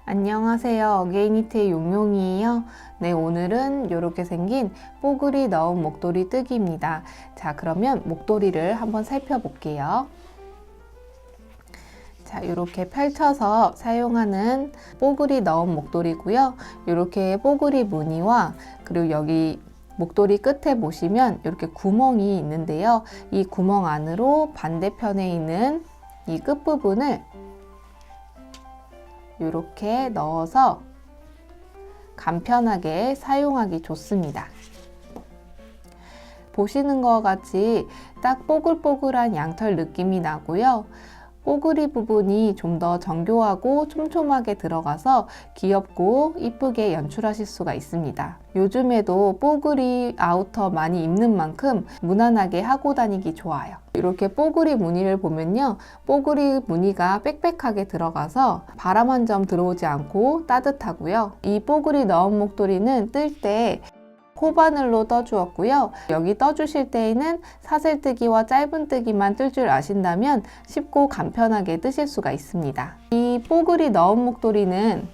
안녕하세요. 어게인니트의 용용이에요. 네, 오늘은 이렇게 생긴 뽀글이 넣은 목도리 뜨기입니다. 자, 그러면 목도리를 한번 살펴볼게요. 자, 이렇게 펼쳐서 사용하는 뽀글이 넣은 목도리고요. 이렇게 뽀글이 무늬와 그리고 여기 목도리 끝에 보시면 이렇게 구멍이 있는데요. 이 구멍 안으로 반대편에 있는 이 끝부분을 이렇게 넣어서 간편하게 사용하기 좋습니다. 보시는 것 같이 딱 뽀글뽀글한 양털 느낌이 나고요. 뽀글이 부분이 좀 더 정교하고 촘촘하게 들어가서 귀엽고 이쁘게 연출하실 수가 있습니다. 요즘에도 뽀글이 아우터 많이 입는 만큼 무난하게 하고 다니기 좋아요. 이렇게 뽀글이 무늬를 보면요, 뽀글이 무늬가 빽빽하게 들어가서 바람 한 점 들어오지 않고 따뜻하고요. 이 뽀글이 넣은 목도리는 뜰 때 코바늘로 떠주었고요. 여기 떠주실 때에는 사슬뜨기와 짧은뜨기만 뜰 줄 아신다면 쉽고 간편하게 뜨실 수가 있습니다. 이 뽀글이 넣은 목도리는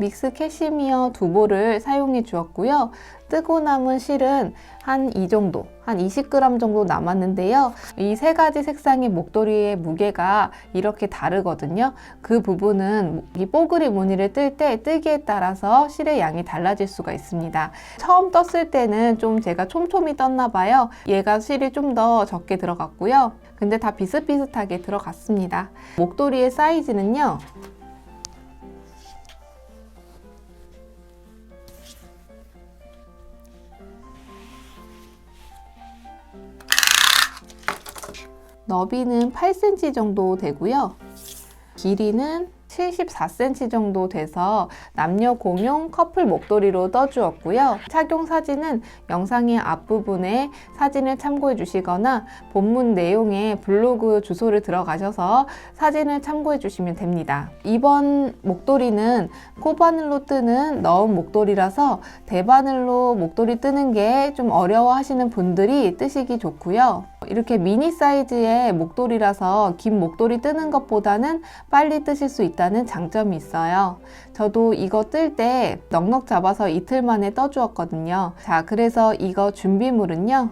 믹스 캐시미어 2볼을 사용해 주었고요. 뜨고 남은 실은 한 이 정도, 한 20g 정도 남았는데요. 이 세 가지 색상의 목도리의 무게가 이렇게 다르거든요. 그 부분은 이 뽀글이 무늬를 뜰 때 뜨기에 따라서 실의 양이 달라질 수가 있습니다. 처음 떴을 때는 좀 제가 촘촘히 떴나 봐요. 얘가 실이 좀 더 적게 들어갔고요. 근데 다 비슷비슷하게 들어갔습니다. 목도리의 사이즈는요, 너비는 8cm 정도 되고요. 길이는 74cm 정도 돼서 남녀 공용 커플 목도리로 떠주었고요. 착용 사진은 영상의 앞부분에 사진을 참고해 주시거나 본문 내용에 블로그 주소를 들어가셔서 사진을 참고해 주시면 됩니다. 이번 목도리는 코바늘로 뜨는 넣은 목도리라서 대바늘로 목도리 뜨는 게 좀 어려워 하시는 분들이 뜨시기 좋고요. 이렇게 미니 사이즈의 목도리라서 긴 목도리 뜨는 것보다는 빨리 뜨실 수 있다는 장점이 있어요. 저도 이거 뜰 때 넉넉 잡아서 이틀 만에 떠주었거든요. 자, 그래서 이거 준비물은요,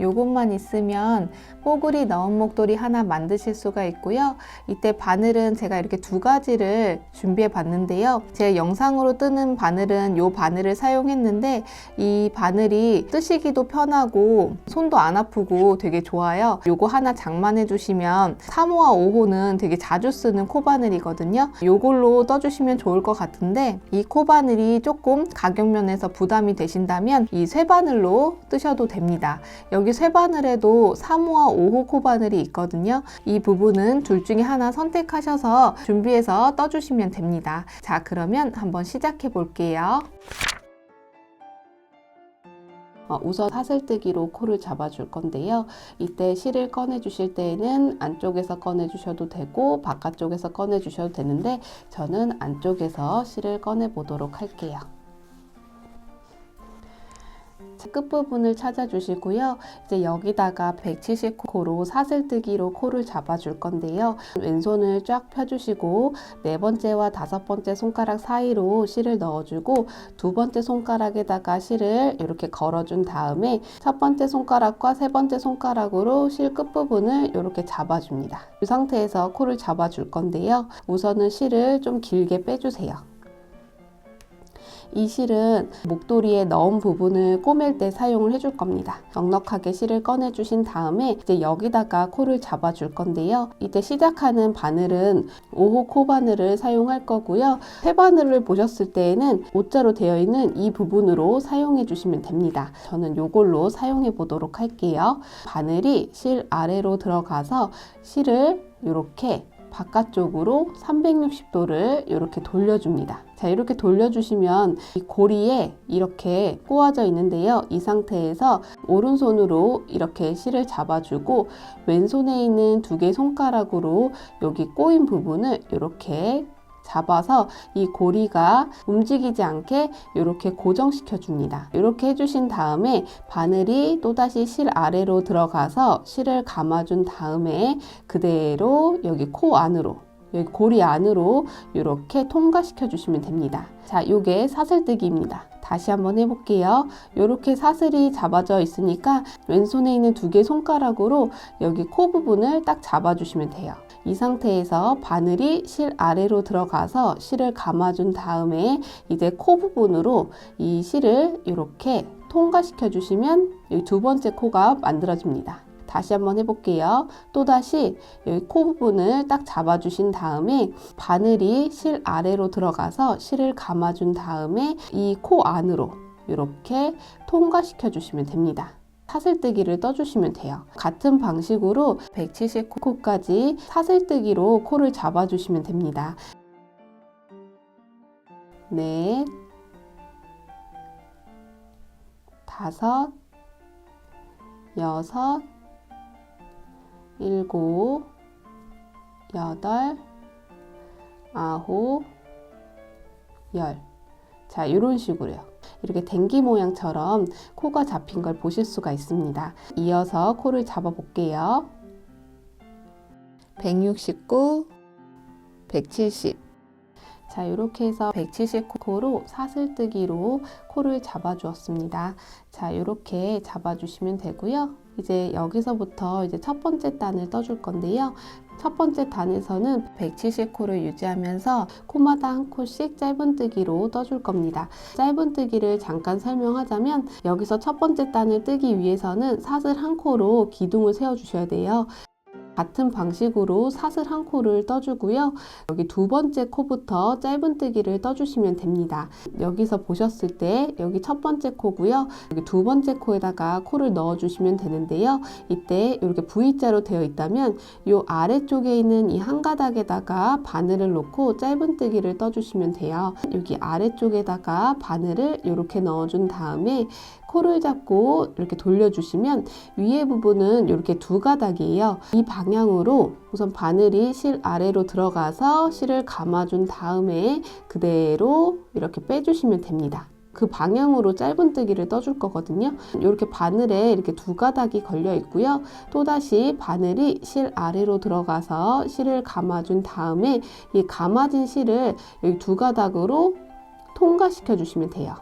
요것만 있으면 뽀글이 넣은 목도리 하나 만드실 수가 있고요. 이때 바늘은 제가 이렇게 2가지를 준비해 봤는데요. 제 영상으로 뜨는 바늘은 요 바늘을 사용했는데 이 바늘이 뜨시기도 편하고 손도 안 아프고 되게 좋아요. 요거 하나 장만해 주시면 3호와 5호는 되게 자주 쓰는 코바늘이거든요. 요걸로 떠주시면 좋을 것 같은데 이 코바늘이 조금 가격면에서 부담이 되신다면 이 쇠바늘로 뜨셔도 됩니다. 여기 쇠바늘에도 3호와 5호 코바늘이 있거든요. 이 부분은 둘 중에 하나 선택하셔서 준비해서 떠주시면 됩니다. 자, 그러면 한번 시작해 볼게요. 우선 사슬뜨기로 코를 잡아줄 건데요. 이때 실을 꺼내 주실 때에는 안쪽에서 꺼내 주셔도 되고 바깥쪽에서 꺼내 주셔도 되는데 저는 안쪽에서 실을 꺼내 보도록 할게요. 끝부분을 찾아주시고요. 이제 여기다가 170코로 사슬뜨기로 코를 잡아줄 건데요. 왼손을 쫙 펴주시고 4번째와 5번째 손가락 사이로 실을 넣어주고 2번째 손가락에다가 실을 이렇게 걸어준 다음에 첫 번째 손가락과 3번째 손가락으로 실 끝부분을 이렇게 잡아줍니다. 이 상태에서 코를 잡아줄 건데요. 우선은 실을 좀 길게 빼주세요. 이 실은 목도리에 넣은 부분을 꼬맬 때 사용을 해줄 겁니다. 넉넉하게 실을 꺼내 주신 다음에 이제 여기다가 코를 잡아 줄 건데요. 이때 시작하는 바늘은 5호 코바늘을 사용할 거고요. 쇠바늘을 보셨을 때에는 O자로 되어 있는 이 부분으로 사용해 주시면 됩니다. 저는 이걸로 사용해 보도록 할게요. 바늘이 실 아래로 들어가서 실을 이렇게 바깥쪽으로 360도를 이렇게 돌려줍니다. 자, 이렇게 돌려주시면 이 고리에 이렇게 꼬아져 있는데요. 이 상태에서 오른손으로 이렇게 실을 잡아주고 왼손에 있는 2개 손가락으로 여기 꼬인 부분을 이렇게 잡아서 이 고리가 움직이지 않게 이렇게 고정시켜 줍니다. 이렇게 해주신 다음에 바늘이 또다시 실 아래로 들어가서 실을 감아준 다음에 그대로 여기 코 안으로 여기 고리 안으로 이렇게 통과시켜 주시면 됩니다. 자, 요게 사슬뜨기입니다. 다시 한번 해볼게요. 이렇게 사슬이 잡아져 있으니까 왼손에 있는 두 개 손가락으로 여기 코 부분을 딱 잡아주시면 돼요. 이 상태에서 바늘이 실 아래로 들어가서 실을 감아준 다음에 이제 코 부분으로 이 실을 이렇게 통과시켜 주시면 여기 두 번째 코가 만들어집니다. 다시 한번 해볼게요. 또다시 여기 코 부분을 딱 잡아주신 다음에 바늘이 실 아래로 들어가서 실을 감아준 다음에 이 코 안으로 이렇게 통과시켜 주시면 됩니다. 사슬뜨기를 떠주시면 돼요. 같은 방식으로 170코까지 사슬뜨기로 코를 잡아주시면 됩니다. 넷, 다섯, 여섯, 일곱, 여덟, 아홉, 열. 자, 이런 식으로요. 이렇게 댕기 모양처럼 코가 잡힌 걸 보실 수가 있습니다. 이어서 코를 잡아 볼게요. 169, 170. 자, 이렇게 해서 170코로 사슬뜨기로 코를 잡아 주었습니다. 자, 이렇게 잡아 주시면 되고요. 이제 여기서부터 이제 첫 번째 단을 떠줄 건데요. 첫 번째 단에서는 170코를 유지하면서 코마다 한 코씩 짧은뜨기로 떠줄 겁니다. 짧은뜨기를 잠깐 설명하자면 여기서 첫 번째 단을 뜨기 위해서는 사슬 한 코로 기둥을 세워 주셔야 돼요. 같은 방식으로 사슬 한 코를 떠주고요. 여기 두 번째 코부터 짧은뜨기를 떠주시면 됩니다. 여기서 보셨을 때 여기 첫 번째 코고요. 여기 두 번째 코에다가 코를 넣어주시면 되는데요. 이때 이렇게 V자로 되어 있다면 이 아래쪽에 있는 이 한 가닥에다가 바늘을 놓고 짧은뜨기를 떠주시면 돼요. 여기 아래쪽에다가 바늘을 이렇게 넣어준 다음에 코를 잡고 이렇게 돌려주시면 위에 부분은 이렇게 두 가닥이에요. 이 방향으로 우선 바늘이 실 아래로 들어가서 실을 감아준 다음에 그대로 이렇게 빼주시면 됩니다. 그 방향으로 짧은뜨기를 떠줄 거거든요. 이렇게 바늘에 이렇게 두 가닥이 걸려 있고요. 또다시 바늘이 실 아래로 들어가서 실을 감아준 다음에 이 감아진 실을 여기 두 가닥으로 통과시켜 주시면 돼요.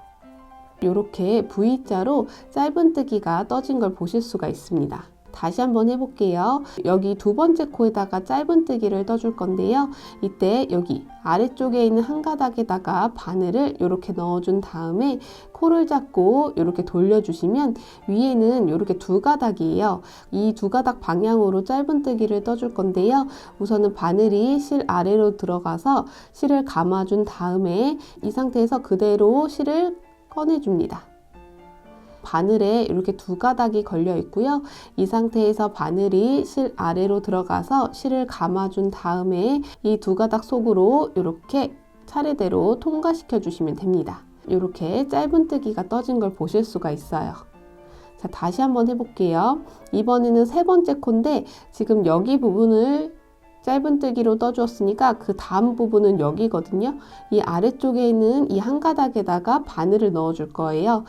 이렇게 V자로 짧은뜨기가 떠진 걸 보실 수가 있습니다. 다시 한번 해볼게요. 여기 두 번째 코에다가 짧은뜨기를 떠줄 건데요. 이때 여기 아래쪽에 있는 한 가닥에다가 바늘을 이렇게 넣어준 다음에 코를 잡고 이렇게 돌려주시면 위에는 이렇게 두 가닥이에요. 이 두 가닥 방향으로 짧은뜨기를 떠줄 건데요. 우선은 바늘이 실 아래로 들어가서 실을 감아준 다음에 이 상태에서 그대로 실을 꺼내줍니다. 바늘에 이렇게 두 가닥이 걸려 있고요. 이 상태에서 바늘이 실 아래로 들어가서 실을 감아준 다음에 이 두 가닥 속으로 이렇게 차례대로 통과시켜 주시면 됩니다. 이렇게 짧은뜨기가 떠진 걸 보실 수가 있어요. 자, 다시 한번 해볼게요. 이번에는 세 번째 코인데 지금 여기 부분을 짧은뜨기로 떠주었으니까 그 다음 부분은 여기거든요. 이 아래쪽에 있는 이 한 가닥에다가 바늘을 넣어 줄 거예요.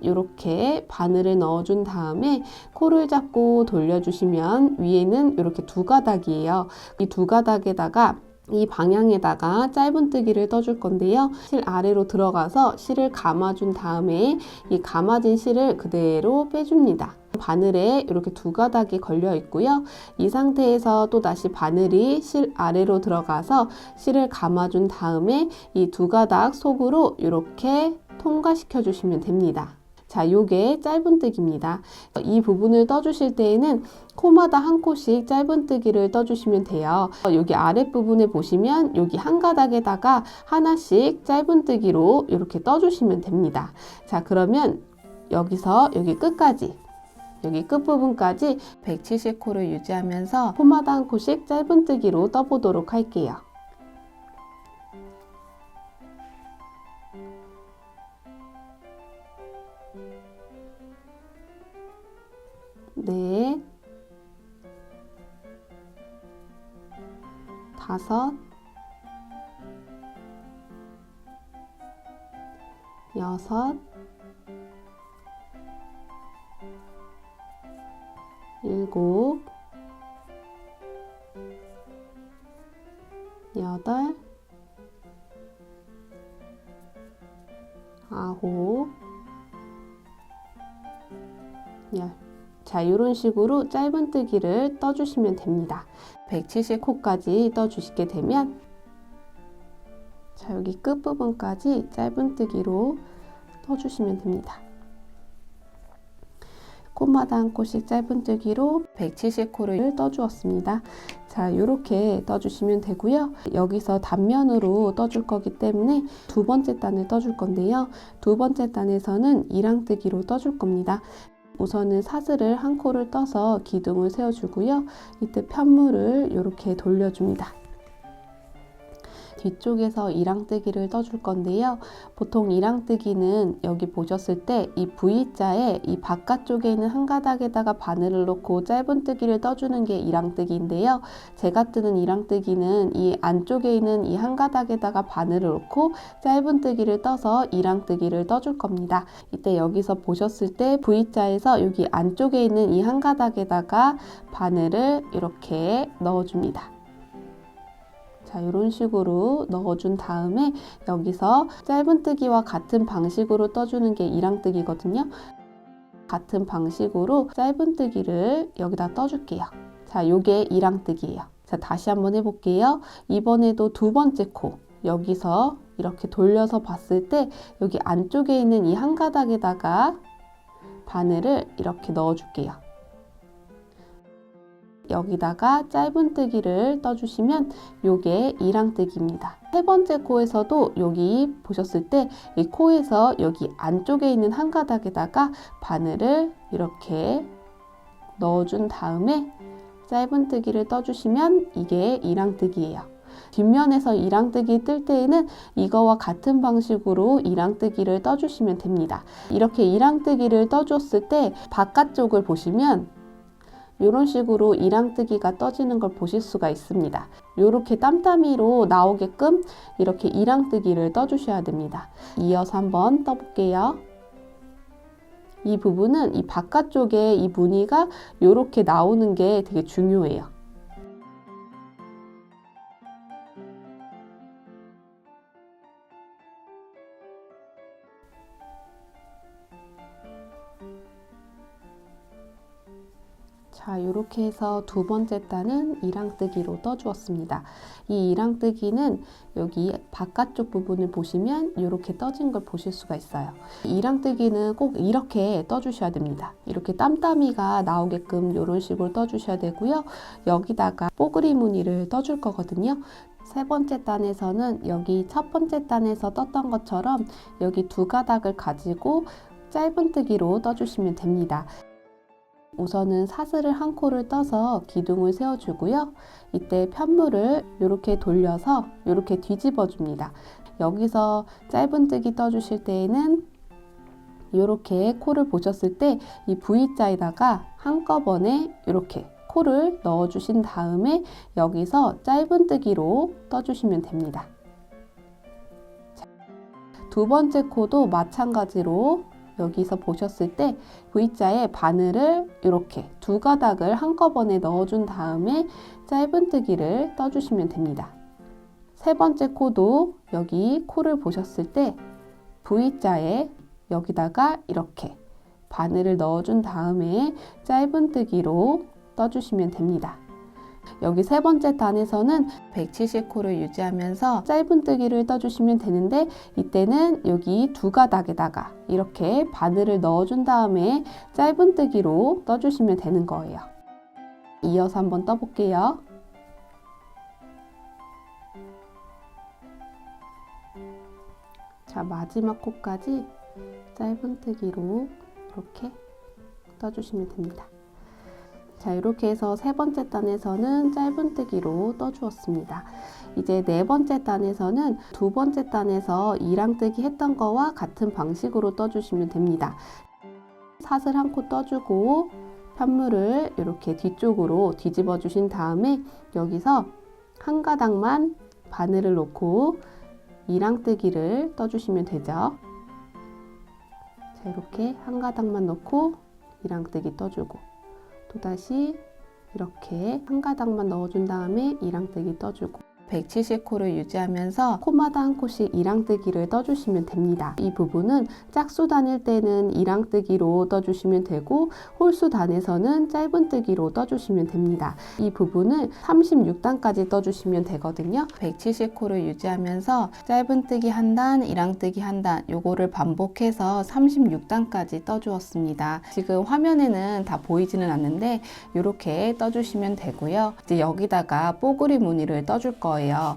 이렇게 바늘을 넣어준 다음에 코를 잡고 돌려주시면 위에는 이렇게 두 가닥이에요. 이 두 가닥에다가 이 방향에다가 짧은뜨기를 떠줄 건데요. 실 아래로 들어가서 실을 감아준 다음에 이 감아진 실을 그대로 빼줍니다. 바늘에 이렇게 두 가닥이 걸려 있고요. 이 상태에서 또 다시 바늘이 실 아래로 들어가서 실을 감아준 다음에 이 두 가닥 속으로 이렇게 통과시켜 주시면 됩니다. 자, 요게 짧은뜨기입니다. 이 부분을 떠주실 때에는 코마다 한 코씩 짧은뜨기를 떠주시면 돼요. 여기 아랫부분에 보시면 여기 한 가닥에다가 하나씩 짧은뜨기로 이렇게 떠주시면 됩니다. 자, 그러면 여기서 여기 끝까지 여기 끝부분까지 170코를 유지하면서 코마다 한 코씩 짧은뜨기로 떠보도록 할게요. 넷, 다섯, 여섯, 일곱, 8, 9, 10. 자, 이런 식으로 짧은뜨기를 떠주시면 됩니다. 170호까지 떠주시게 되면 자, 여기 끝부분까지 짧은뜨기로 떠주시면 됩니다. 꽃마다 한 콧씩 짧은뜨기로 170호를 떠주었습니다. 자, 이렇게 떠주시면 되고요. 여기서 단면으로 떠줄 거기 때문에 두 번째 단을 떠줄 건데요. 두 번째 단에서는 이랑뜨기로 떠줄 겁니다. 우선은 사슬을 한 코를 떠서 기둥을 세워주고요. 이때 편물을 이렇게 돌려줍니다. 뒤쪽에서 이랑뜨기를 떠줄 건데요. 보통 이랑뜨기는 여기 보셨을 때 이 V자에 이 바깥쪽에 있는 한 가닥에다가 바늘을 놓고 짧은뜨기를 떠주는 게 이랑뜨기인데요. 제가 뜨는 이랑뜨기는 이 안쪽에 있는 이 한 가닥에다가 바늘을 놓고 짧은뜨기를 떠서 이랑뜨기를 떠줄 겁니다. 이때 여기서 보셨을 때 V자에서 여기 안쪽에 있는 이 한 가닥에다가 바늘을 이렇게 넣어줍니다. 자, 이런 식으로 넣어준 다음에 여기서 짧은뜨기와 같은 방식으로 떠주는 게 이랑뜨기거든요. 같은 방식으로 짧은뜨기를 여기다 떠줄게요. 자, 요게 이랑뜨기예요. 자, 다시 한번 해볼게요. 이번에도 두 번째 코 여기서 이렇게 돌려서 봤을 때 여기 안쪽에 있는 이 한 가닥에다가 바늘을 이렇게 넣어줄게요. 여기다가 짧은뜨기를 떠주시면 요게 이랑뜨기입니다. 세 번째 코에서도 여기 보셨을 때 이 코에서 여기 안쪽에 있는 한 가닥에다가 바늘을 이렇게 넣어준 다음에 짧은뜨기를 떠주시면 이게 이랑뜨기예요. 뒷면에서 이랑뜨기 뜰 때에는 이거와 같은 방식으로 이랑뜨기를 떠주시면 됩니다. 이렇게 이랑뜨기를 떠줬을 때 바깥쪽을 보시면 이런 식으로 이랑뜨기가 떠지는 걸 보실 수가 있습니다. 이렇게 땀땀이로 나오게끔 이렇게 이랑뜨기를 떠주셔야 됩니다. 이어서 한번 떠볼게요. 이 부분은 이 바깥쪽에 이 무늬가 이렇게 나오는 게 되게 중요해요. 자, 이렇게 해서 두 번째 단은 이랑뜨기로 떠주었습니다. 이 이랑뜨기는 여기 바깥쪽 부분을 보시면 이렇게 떠진 걸 보실 수가 있어요. 이랑뜨기는 꼭 이렇게 떠주셔야 됩니다. 이렇게 땀땀이가 나오게끔 이런 식으로 떠주셔야 되고요. 여기다가 뽀글이 무늬를 떠줄 거거든요. 세 번째 단에서는 여기 첫 번째 단에서 떴던 것처럼 여기 두 가닥을 가지고 짧은뜨기로 떠주시면 됩니다. 우선은 사슬을 한 코를 떠서 기둥을 세워주고요. 이때 편물을 이렇게 돌려서 이렇게 뒤집어 줍니다. 여기서 짧은뜨기 떠주실 때에는 이렇게 코를 보셨을 때 이 V자에다가 한꺼번에 이렇게 코를 넣어주신 다음에 여기서 짧은뜨기로 떠주시면 됩니다. 두 번째 코도 마찬가지로 여기서 보셨을 때 V자에 바늘을 이렇게 두 가닥을 한꺼번에 넣어준 다음에 짧은뜨기를 떠주시면 됩니다. 세 번째 코도 여기 코를 보셨을 때 V자에 여기다가 이렇게 바늘을 넣어준 다음에 짧은뜨기로 떠주시면 됩니다. 여기 세 번째 단에서는 170코를 유지하면서 짧은뜨기를 떠주시면 되는데 이때는 여기 두 가닥에다가 이렇게 바늘을 넣어준 다음에 짧은뜨기로 떠주시면 되는 거예요. 이어서 한번 떠볼게요. 자, 마지막 코까지 짧은뜨기로 이렇게 떠주시면 됩니다. 자, 이렇게 해서 세 번째 단에서는 짧은뜨기로 떠주었습니다. 이제 네 번째 단에서는 두 번째 단에서 이랑뜨기 했던 거와 같은 방식으로 떠주시면 됩니다. 사슬 한 코 떠주고 편물을 이렇게 뒤쪽으로 뒤집어 주신 다음에 여기서 한 가닥만 바늘을 놓고 이랑뜨기를 떠주시면 되죠. 자, 이렇게 한 가닥만 넣고 이랑뜨기 떠주고 또다시 이렇게 한 가닥만 넣어준 다음에 이랑뜨기 떠주고 170코를 유지하면서 코마다 한 코씩 이랑뜨기를 떠주시면 됩니다. 이 부분은 짝수 다닐 때는 이랑뜨기로 떠주시면 되고 홀수 단에서는 짧은뜨기로 떠주시면 됩니다. 이 부분을 36단까지 떠주시면 되거든요. 170코를 유지하면서 짧은뜨기 한 단, 이랑뜨기 한 단 요거를 반복해서 36단까지 떠주었습니다. 지금 화면에는 다 보이지는 않는데 이렇게 떠주시면 되고요. 이제 여기다가 뽀글이 무늬를 떠줄 거예요.